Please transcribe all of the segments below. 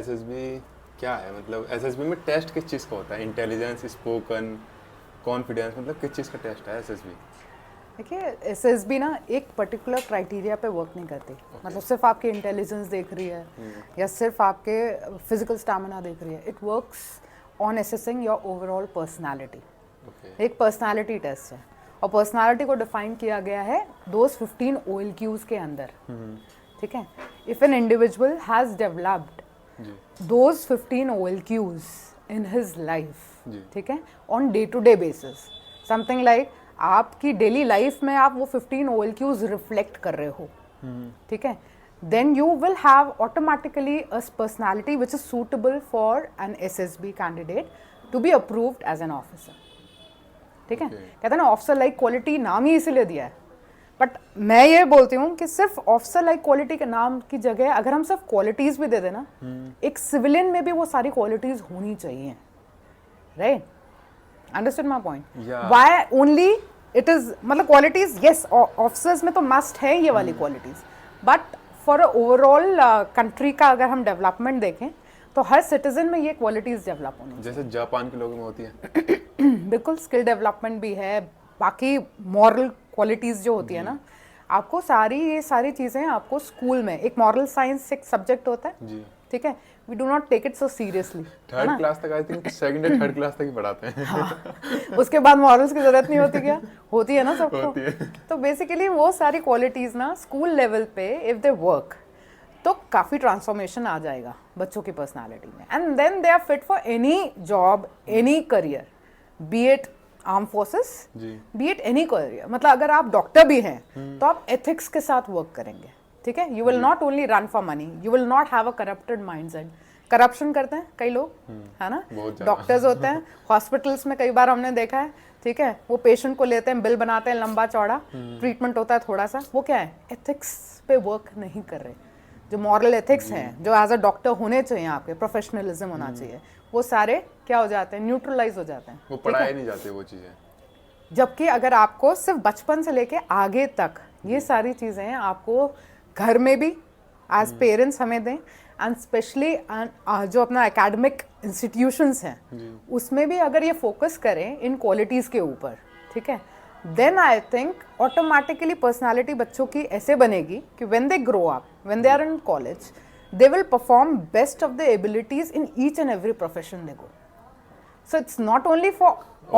SSB क्या है, मतलब एसएसबी में टेस्ट किस चीज़ का होता है? इंटेलिजेंस, स्पोकन, कॉन्फिडेंस, मतलब किस चीज़ का टेस्ट है एसएसबी? देखिए एसएसबी ना एक पर्टिकुलर क्राइटेरिया पे वर्क नहीं करती। मतलब सिर्फ आपकी इंटेलिजेंस देख रही है या सिर्फ आपके फिजिकल स्टैमिना देख रही है। It works on assessing your overall personality. एक पर्सनालिटी टेस्ट है और पर्सनालिटी को डिफाइन किया गया है दोज 15 OLQs के अंदर। ठीक है, if an individual has developed those 15 OLQs in his life, ठीक है, on day to day basis, something like आपकी डेली लाइफ में आप वो 15 OLQs रिफ्लेक्ट कर रहे हो, ठीक है, then you will have automatically a personality which is suitable for an SSB candidate to be approved as an officer. ठीक है, कहते हैं ना ऑफिसर लाइक क्वालिटी नाम ही इसीलिए दिया है। बट मैं ये बोलती हूँ कि सिर्फ ऑफिसर लाइक क्वालिटी के नाम की जगह अगर हम सिर्फ क्वालिटीज भी दे देना, एक सिविलियन में भी वो सारी क्वालिटीज होनी चाहिए, right? Understand my point? Why only it is, मतलब क्वालिटीज यस ऑफिसर्स में तो मस्ट है ये वाली qualities, but for overall country का अगर हम डेवलपमेंट देखें तो हर सिटीजन में ये क्वालिटीज डेवलप होनी जैसे जापान के लोगों में होती है। बिल्कुल, स्किल डेवलपमेंट भी है, बाकी मॉरल क्वालिटीज जो होती है ना, आपको ये सारी चीजें आपको स्कूल में, एक मॉरल साइंस एक सब्जेक्ट होता है जी, ठीक है, we do not take it so seriously. Third class तक, आई थिंक सेकंड या थर्ड क्लास तक ही पढ़ाते हैं। हाँ, उसके बाद मॉरल्स की जरूरत नहीं होती क्या? होती है ना सबको। तो बेसिकली वो सारी क्वालिटीज ना स्कूल लेवल पे इफ दे वर्क तो काफी ट्रांसफॉर्मेशन आ जाएगा बच्चों की पर्सनालिटी में, and then they are fit for any job, any career, be it arm forces, be it any career. मतलब अगर आप डॉक्टर भी हैं तो आप एथिक्स के साथ वर्क करेंगे, ठीक है। You will not only run for money, you will not have a corrupted mindset. Corruption करते हैं कई लोग, है ना, डॉक्टर्स होते हैं, हॉस्पिटल्स में कई बार हमने देखा है, ठीक है, वो पेशेंट को लेते हैं, बिल बनाते हैं लंबा चौड़ा, ट्रीटमेंट होता है थोड़ा सा, वो क्या है, एथिक्स पे वर्क नहीं कर रहे। जो मॉरल एथिक्स हैं, जो एज अ डॉक्टर होने चाहिए, आपके प्रोफेशनलिज्म होना चाहिए, वो सारे क्या हो जाते हैं, न्यूट्रलाइज हो जाते हैं, वो पढ़ाए नहीं जाते वो चीज़ें। जबकि अगर आपको सिर्फ बचपन से लेके आगे तक ये सारी चीज़ें आपको घर में भी एज पेरेंट्स हमें दें, एंड स्पेशली जो अपना एकेडमिक इंस्टीट्यूशंस हैं उसमें भी अगर ये फोकस करें इन क्वालिटीज़ के ऊपर, ठीक है, then I think automatically personality बच्चों की ऐसे बनेगी कि when they grow up, when they are in college, they will perform best of the abilities in each and every profession they go. So it's not only for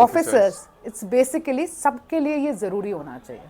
officers, it's basically सबके लिए ये ज़रूरी होना चाहिए।